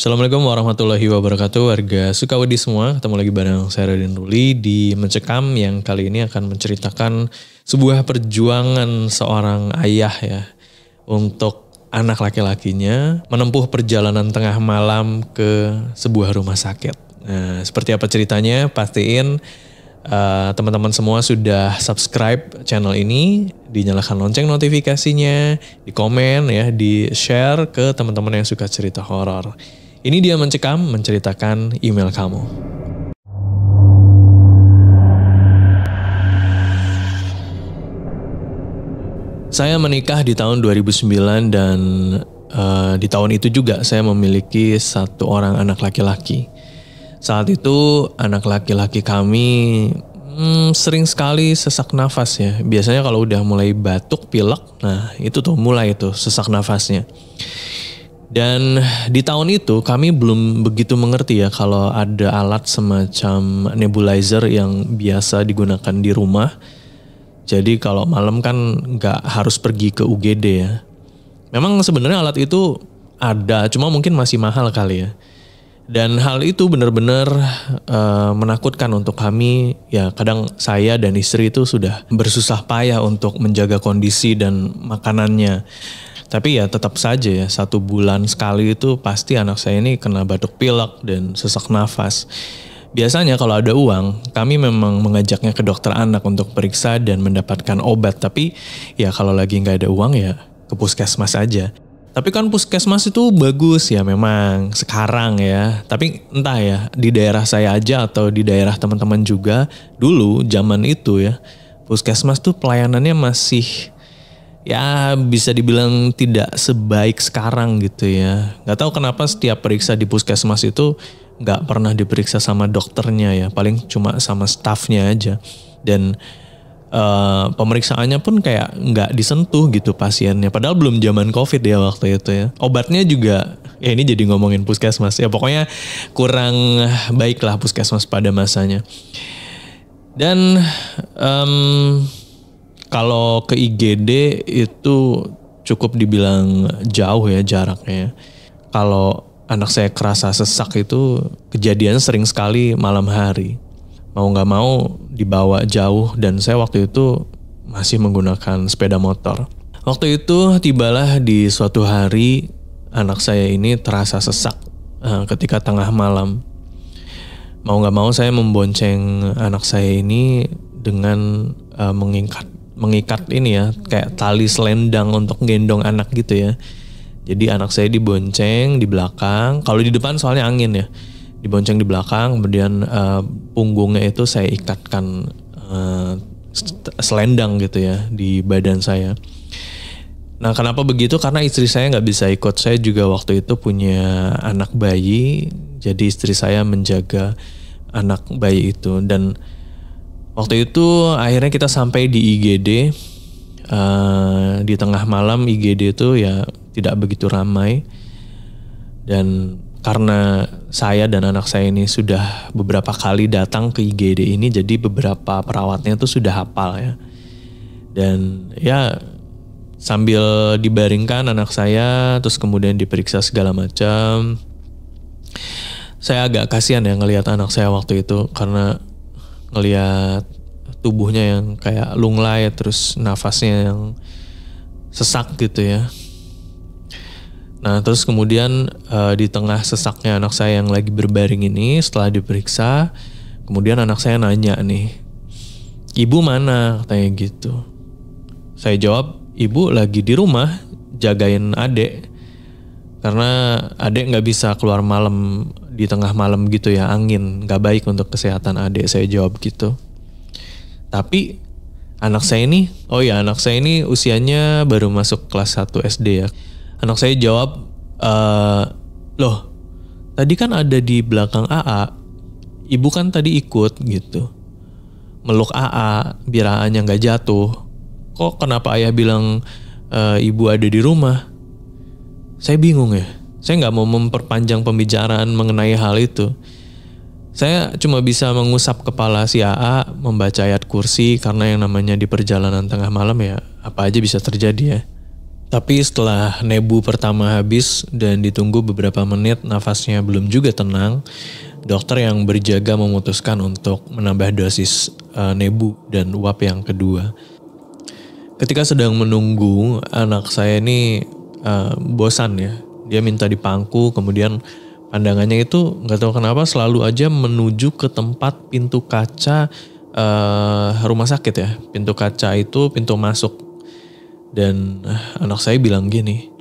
Assalamualaikum warahmatullahi wabarakatuh, warga Sukawedi semua. Ketemu lagi bareng saya Raden Ruli di Mencekam yang kali ini akan menceritakan sebuah perjuangan seorang ayah ya untuk anak laki-lakinya menempuh perjalanan tengah malam ke sebuah rumah sakit. Nah, seperti apa ceritanya? Pastiin teman-teman semua sudah subscribe channel ini, dinyalakan lonceng notifikasinya, di komen ya, di share ke teman-teman yang suka cerita horor. Ini dia Mencekam, menceritakan email kamu. Saya menikah di tahun 2009 dan di tahun itu juga saya memiliki satu orang anak laki-laki. Saat itu anak laki-laki kami sering sekali sesak nafas ya. Biasanya kalau udah mulai batuk, pilek, nah itu tuh mulai tuh sesak nafasnya. Dan di tahun itu kami belum begitu mengerti ya kalau ada alat semacam nebulizer yang biasa digunakan di rumah. Jadi kalau malam kan nggak harus pergi ke UGD ya. Memang sebenarnya alat itu ada, cuma mungkin masih mahal kali ya. Dan hal itu benar-benar menakutkan untuk kami. Ya kadang saya dan istri itu sudah bersusah payah untuk menjaga kondisi dan makanannya. Tapi ya tetap saja ya 1 bulan sekali itu pasti anak saya ini kena batuk pilek dan sesak nafas. Biasanya kalau ada uang kami memang mengajaknya ke dokter anak untuk periksa dan mendapatkan obat. Tapi ya kalau lagi nggak ada uang ya ke puskesmas aja. Tapi kan puskesmas itu bagus ya memang sekarang ya. Tapi entah ya di daerah saya aja atau di daerah teman-teman juga. Dulu zaman itu ya puskesmas tuh pelayanannya masih ya bisa dibilang tidak sebaik sekarang gitu ya. Gak tahu kenapa setiap periksa di puskesmas itu gak pernah diperiksa sama dokternya ya. Paling cuma sama stafnya aja. Dan pemeriksaannya pun kayak nggak disentuh gitu pasiennya. Padahal belum zaman COVID ya waktu itu ya. Obatnya juga, ya ini jadi ngomongin puskesmas ya. Pokoknya kurang baik lah puskesmas pada masanya. Dan kalau ke IGD itu cukup dibilang jauh ya jaraknya. Kalau anak saya kerasa sesak itu kejadian sering sekali malam hari. Mau gak mau dibawa jauh dan saya waktu itu masih menggunakan sepeda motor. Waktu itu tibalah di suatu hari anak saya ini terasa sesak ketika tengah malam. Mau gak mau saya membonceng anak saya ini dengan mengikat ini ya kayak tali selendang untuk gendong anak gitu ya. Jadi anak saya dibonceng di belakang, kalau di depan soalnya angin ya. Dibonceng di belakang, kemudian punggungnya itu saya ikatkan selendang gitu ya di badan saya. Nah kenapa begitu? Karena istri saya nggak bisa ikut. Saya juga waktu itu punya anak bayi, jadi istri saya menjaga anak bayi itu. Dan waktu itu akhirnya kita sampai di IGD. Di tengah malam IGD itu ya tidak begitu ramai. Dan karena saya dan anak saya ini sudah beberapa kali datang ke IGD ini, jadi beberapa perawatnya tuh sudah hafal ya. Dan ya sambil dibaringkan anak saya, terus kemudian diperiksa segala macam. Saya agak kasihan ya ngelihat anak saya waktu itu, karena ngelihat tubuhnya yang kayak lunglai, terus nafasnya yang sesak gitu ya. Nah terus kemudian di tengah sesaknya anak saya yang lagi berbaring ini, setelah diperiksa, kemudian anak saya nanya nih, ibu mana? Katanya gitu. Saya jawab, ibu lagi di rumah jagain adek. Karena adek gak bisa keluar malam di tengah malam gitu ya, angin gak baik untuk kesehatan adek, saya jawab gitu. Tapi anak saya ini usianya baru masuk kelas 1 SD ya. Anak saya jawab, loh tadi kan ada di belakang AA, ibu kan tadi ikut gitu. Meluk AA biar AA-nya gak jatuh. Kok kenapa ayah bilang ibu ada di rumah? Saya bingung ya. Saya gak mau memperpanjang pembicaraan mengenai hal itu. Saya cuma bisa mengusap kepala si AA, membaca ayat kursi, karena yang namanya di perjalanan tengah malam ya apa aja bisa terjadi ya. Tapi setelah nebu pertama habis dan ditunggu beberapa menit nafasnya belum juga tenang, dokter yang berjaga memutuskan untuk menambah dosis nebu dan uap yang kedua. Ketika sedang menunggu, anak saya ini bosan ya. Dia minta dipangku, kemudian pandangannya itu nggak tahu kenapa selalu aja menuju ke tempat pintu kaca rumah sakit ya. Pintu kaca itu pintu masuk. Dan anak saya bilang gini,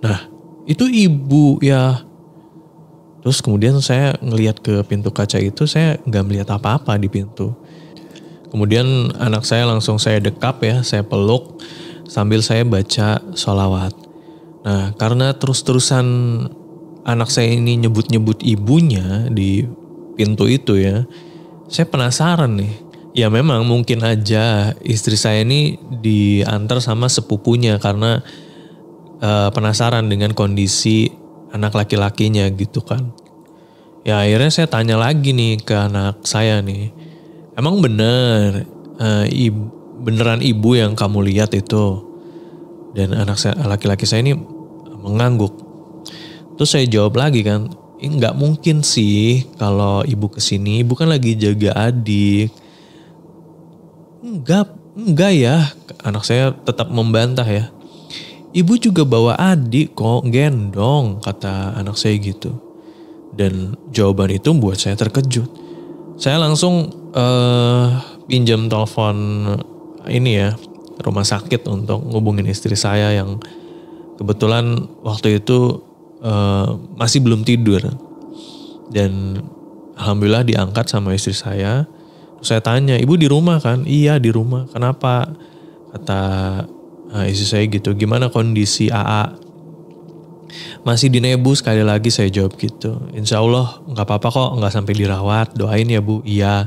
nah itu ibu ya. Terus kemudian saya ngelihat ke pintu kaca itu, saya nggak melihat apa-apa di pintu. Kemudian anak saya langsung saya dekap ya, saya peluk sambil saya baca sholawat. Nah karena terus-terusan anak saya ini nyebut-nyebut ibunya di pintu itu ya, saya penasaran nih. Ya memang mungkin aja istri saya ini diantar sama sepupunya karena penasaran dengan kondisi anak laki-lakinya gitu kan. Ya akhirnya saya tanya lagi nih ke anak saya nih. Emang bener beneran ibu yang kamu lihat itu? Dan anak saya, laki-laki saya ini mengangguk. Terus saya jawab lagi kan, nggak mungkin sih kalau ibu kesini, ibu kan lagi jaga adik. Enggak ya, anak saya tetap membantah ya. Ibu juga bawa adik kok, gendong, kata anak saya gitu. Dan jawaban itu membuat saya terkejut. Saya langsung pinjam telepon ini ya, rumah sakit untuk ngubungin istri saya yang kebetulan waktu itu masih belum tidur. Dan alhamdulillah diangkat sama istri saya. Saya tanya, ibu di rumah kan? Iya di rumah. Kenapa? Kata istri saya gitu. Gimana kondisi AA? Masih di nebu, sekali lagi saya jawab gitu. Insya Allah gak apa-apa kok, gak sampai dirawat. Doain ya bu. Iya.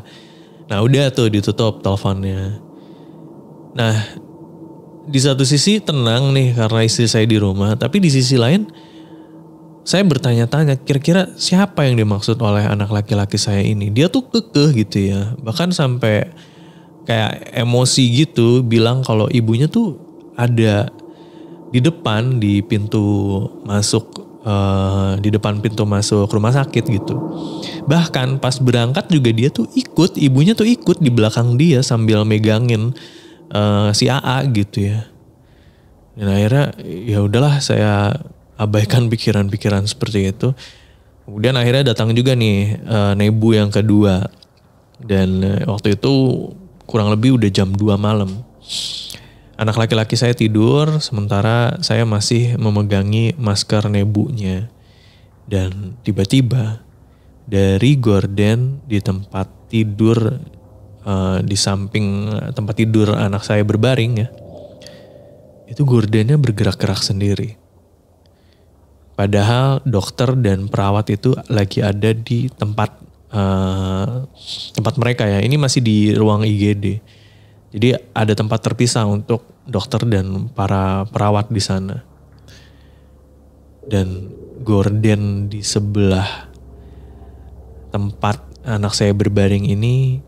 Nah udah tuh ditutup teleponnya. Nah di satu sisi tenang nih karena istri saya di rumah. Tapi di sisi lain saya bertanya-tanya kira-kira siapa yang dimaksud oleh anak laki-laki saya ini. Dia tuh kekeh gitu ya. Bahkan sampai kayak emosi gitu bilang kalau ibunya tuh ada di depan di pintu masuk di depan pintu masuk rumah sakit gitu. Bahkan pas berangkat juga dia tuh ikut, ibunya tuh ikut di belakang dia sambil megangin si AA gitu ya. Dan akhirnya ya udahlah saya abaikan pikiran-pikiran seperti itu. Kemudian akhirnya datang juga nih nebu yang kedua. Dan waktu itu kurang lebih udah jam 2 malam. Anak laki-laki saya tidur sementara saya masih memegangi masker nebunya. Dan tiba-tiba dari gorden di tempat tidur di samping tempat tidur anak saya berbaring ya. Itu gordennya bergerak-gerak sendiri. Padahal dokter dan perawat itu lagi ada di tempat mereka ya. Ini masih di ruang IGD. Jadi ada tempat terpisah untuk dokter dan para perawat di sana. Dan gorden di sebelah tempat anak saya berbaring ini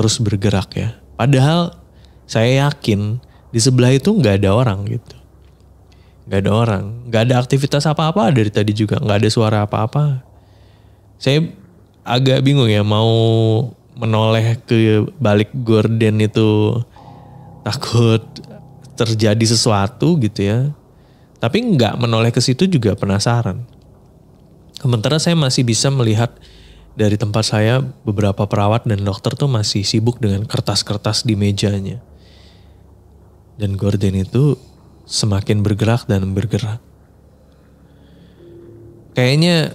terus bergerak ya. Padahal saya yakin di sebelah itu nggak ada orang gitu. Gak ada orang, gak ada aktivitas apa-apa dari tadi juga, gak ada suara apa-apa. Saya agak bingung ya mau menoleh ke balik gorden itu, takut terjadi sesuatu gitu ya. Tapi gak menoleh ke situ juga penasaran. Sementara saya masih bisa melihat dari tempat saya beberapa perawat dan dokter tuh masih sibuk dengan kertas-kertas di mejanya. Dan gorden itu semakin bergerak dan bergerak. Kayaknya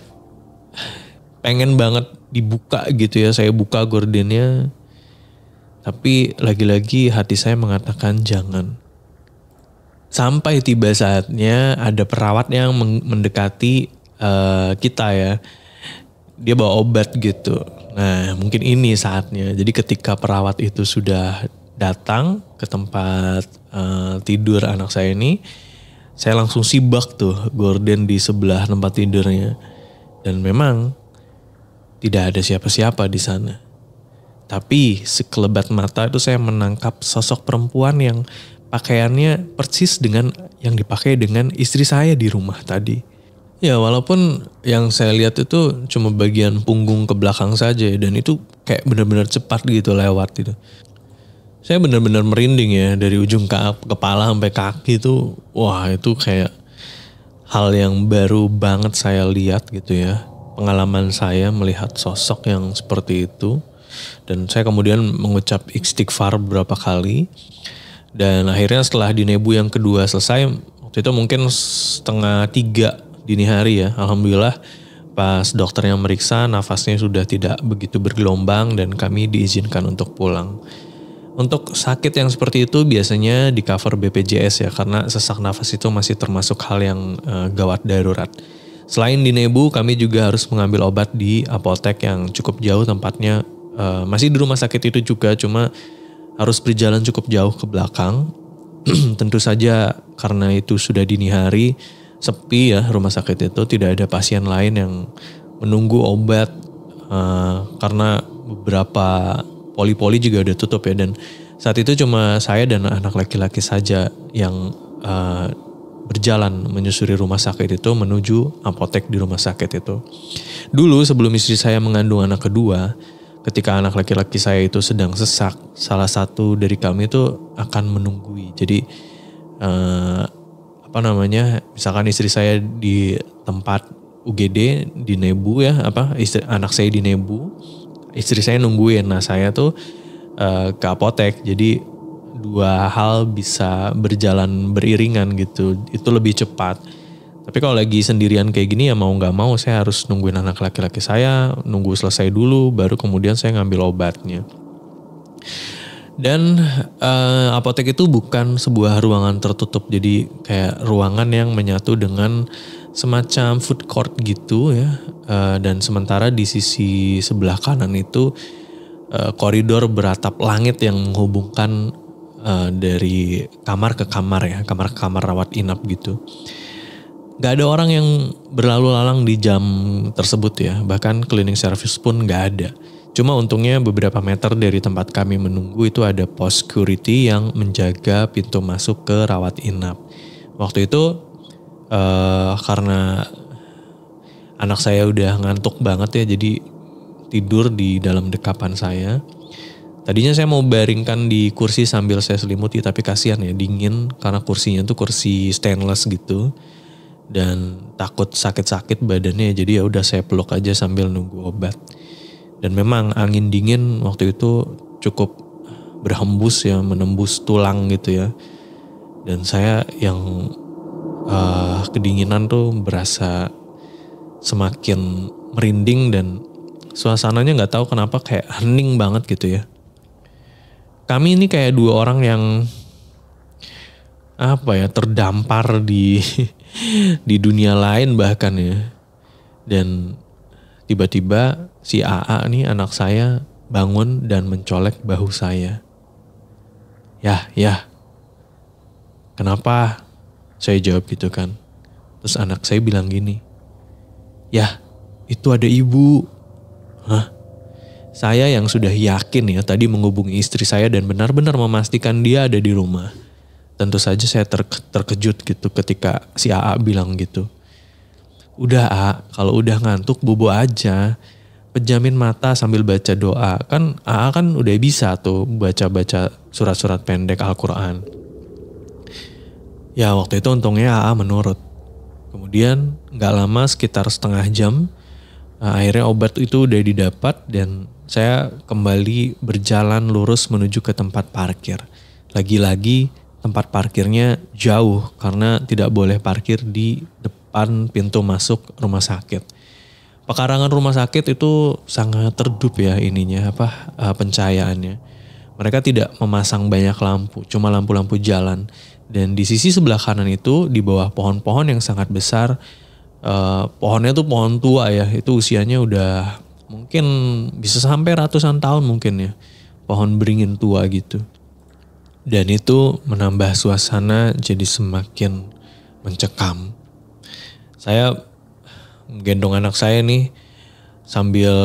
pengen banget dibuka gitu ya. Saya buka gordennya. Tapi lagi-lagi hati saya mengatakan jangan. Sampai tiba saatnya ada perawat yang mendekati kita ya. Dia bawa obat gitu. Nah mungkin ini saatnya. Jadi ketika perawat itu sudah datang ke tempat tidur anak saya ini, saya langsung sibak tuh gorden di sebelah tempat tidurnya. Dan memang tidak ada siapa-siapa di sana. Tapi sekelebat mata itu saya menangkap sosok perempuan yang pakaiannya persis dengan yang dipakai dengan istri saya di rumah tadi. Ya walaupun yang saya lihat itu cuma bagian punggung ke belakang saja ya, dan itu kayak benar-benar cepat gitu lewat gitu. Saya benar-benar merinding ya dari ujung kepala sampai kaki itu. Wah itu kayak hal yang baru banget saya lihat gitu ya. Pengalaman saya melihat sosok yang seperti itu. Dan saya kemudian mengucap istighfar beberapa kali. Dan akhirnya setelah dinebu yang kedua selesai, waktu itu mungkin 2:30 dini hari ya. Alhamdulillah pas dokternya meriksa nafasnya sudah tidak begitu bergelombang dan kami diizinkan untuk pulang. Untuk sakit yang seperti itu biasanya di cover BPJS ya, karena sesak nafas itu masih termasuk hal yang gawat darurat. Selain dinebu, kami juga harus mengambil obat di apotek yang cukup jauh tempatnya. Masih di rumah sakit itu juga, cuma harus berjalan cukup jauh ke belakang. Tentu saja karena itu sudah dini hari, sepi ya rumah sakit itu, tidak ada pasien lain yang menunggu obat. Karena beberapa poli-poli juga udah tutup ya, dan saat itu cuma saya dan anak laki-laki saja yang berjalan menyusuri rumah sakit itu menuju apotek di rumah sakit itu. Dulu sebelum istri saya mengandung anak kedua, ketika anak laki-laki saya itu sedang sesak, salah satu dari kami itu akan menunggui. Jadi misalkan istri saya di tempat UGD dinebu ya, anak saya dinebu, istri saya nungguin. Nah saya tuh ke apotek, jadi dua hal bisa berjalan beriringan gitu, itu lebih cepat. Tapi kalau lagi sendirian kayak gini ya mau gak mau saya harus nungguin anak laki-laki saya, nunggu selesai dulu baru kemudian saya ngambil obatnya. Dan apotek itu bukan sebuah ruangan tertutup, jadi kayak ruangan yang menyatu dengan semacam food court gitu ya. Dan sementara di sisi sebelah kanan itu koridor beratap langit yang menghubungkan dari kamar ke kamar ya, kamar ke kamar rawat inap gitu. Gak ada orang yang berlalu lalang di jam tersebut ya, bahkan cleaning service pun gak ada. Cuma untungnya beberapa meter dari tempat kami menunggu itu ada pos security yang menjaga pintu masuk ke rawat inap. Waktu itu karena anak saya udah ngantuk banget ya, jadi tidur di dalam dekapan saya. Tadinya saya mau baringkan di kursi sambil saya selimuti, tapi kasihan ya, dingin karena kursinya tuh kursi stainless gitu. Dan takut sakit-sakit badannya, jadi ya udah saya peluk aja sambil nunggu obat. Dan memang angin dingin waktu itu cukup berhembus ya, menembus tulang gitu ya. Dan saya yang kedinginan tuh berasa semakin merinding, dan suasananya nggak tahu kenapa kayak hening banget gitu ya. Kami ini kayak dua orang yang terdampar di dunia lain bahkan ya. Dan tiba-tiba si AA nih anak saya bangun dan mencolek bahu saya. Ya, kenapa? Saya jawab gitu kan. Terus anak saya bilang gini, ya itu ada ibu. Hah? Saya yang sudah yakin ya tadi menghubungi istri saya dan benar-benar memastikan dia ada di rumah. Tentu saja saya terkejut gitu ketika si AA bilang gitu. Udah A, kalau udah ngantuk bobo aja. Pejamin mata sambil baca doa. Kan AA kan udah bisa tuh baca-baca surat-surat pendek Al-Quran. Ya waktu itu untungnya AA menurut. Kemudian gak lama sekitar setengah jam, akhirnya obat itu udah didapat dan saya kembali berjalan lurus menuju ke tempat parkir. Lagi-lagi tempat parkirnya jauh karena tidak boleh parkir di depan pintu masuk rumah sakit. Pekarangan rumah sakit itu sangat redup ya pencahayaannya. Mereka tidak memasang banyak lampu, cuma lampu-lampu jalan. Dan di sisi sebelah kanan itu di bawah pohon-pohon yang sangat besar, pohonnya tuh pohon tua ya, itu usianya udah mungkin bisa sampai ratusan tahun mungkin ya, pohon beringin tua gitu. Dan itu menambah suasana jadi semakin mencekam. Saya menggendong anak saya nih sambil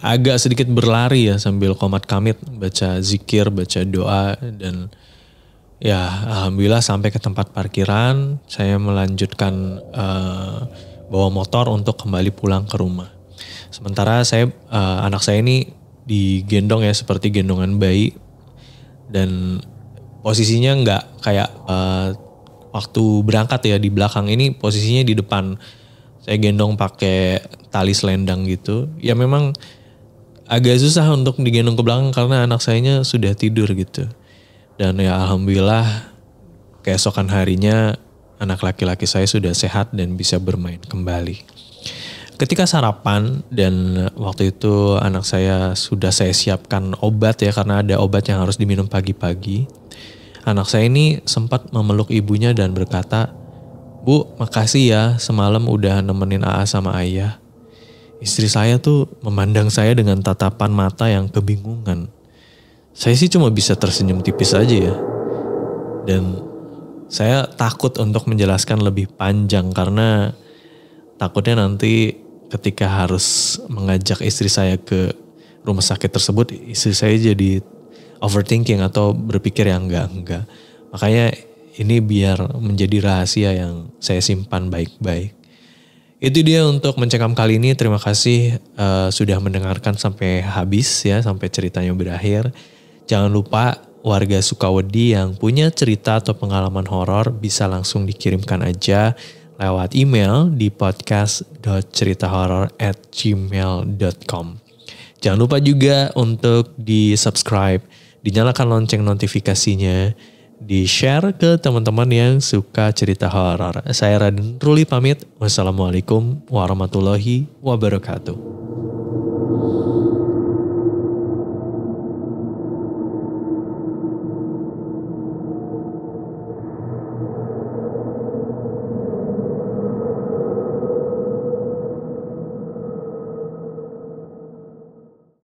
agak sedikit berlari ya, sambil qomat kamit, baca zikir, baca doa, dan Ya, alhamdulillah sampai ke tempat parkiran, saya melanjutkan bawa motor untuk kembali pulang ke rumah. Sementara anak saya ini digendong ya seperti gendongan bayi, dan posisinya nggak kayak waktu berangkat ya di belakang, ini posisinya di depan. Saya gendong pakai tali selendang gitu. Ya memang agak susah untuk digendong ke belakang karena anak sayanya sudah tidur gitu. Dan ya alhamdulillah keesokan harinya anak laki-laki saya sudah sehat dan bisa bermain kembali. Ketika sarapan dan waktu itu anak saya sudah saya siapkan obat ya, karena ada obat yang harus diminum pagi-pagi. Anak saya ini sempat memeluk ibunya dan berkata, "Bu, makasih ya semalam udah nemenin AA sama Ayah." Istri saya tuh memandang saya dengan tatapan mata yang kebingungan. Saya sih cuma bisa tersenyum tipis aja ya. Dan saya takut untuk menjelaskan lebih panjang karena takutnya nanti ketika harus mengajak istri saya ke rumah sakit tersebut, istri saya jadi overthinking atau berpikir yang enggak. Makanya ini biar menjadi rahasia yang saya simpan baik-baik. Itu dia untuk mencekam kali ini. Terima kasih sudah mendengarkan sampai habis ya, sampai ceritanya berakhir. Jangan lupa warga Sukawedi yang punya cerita atau pengalaman horor bisa langsung dikirimkan aja lewat email di podcast.ceritahoror@gmail.com. Jangan lupa juga untuk di-subscribe, dinyalakan lonceng notifikasinya, di-share ke teman-teman yang suka cerita horor. Saya Raden Ruli pamit. Wassalamualaikum warahmatullahi wabarakatuh.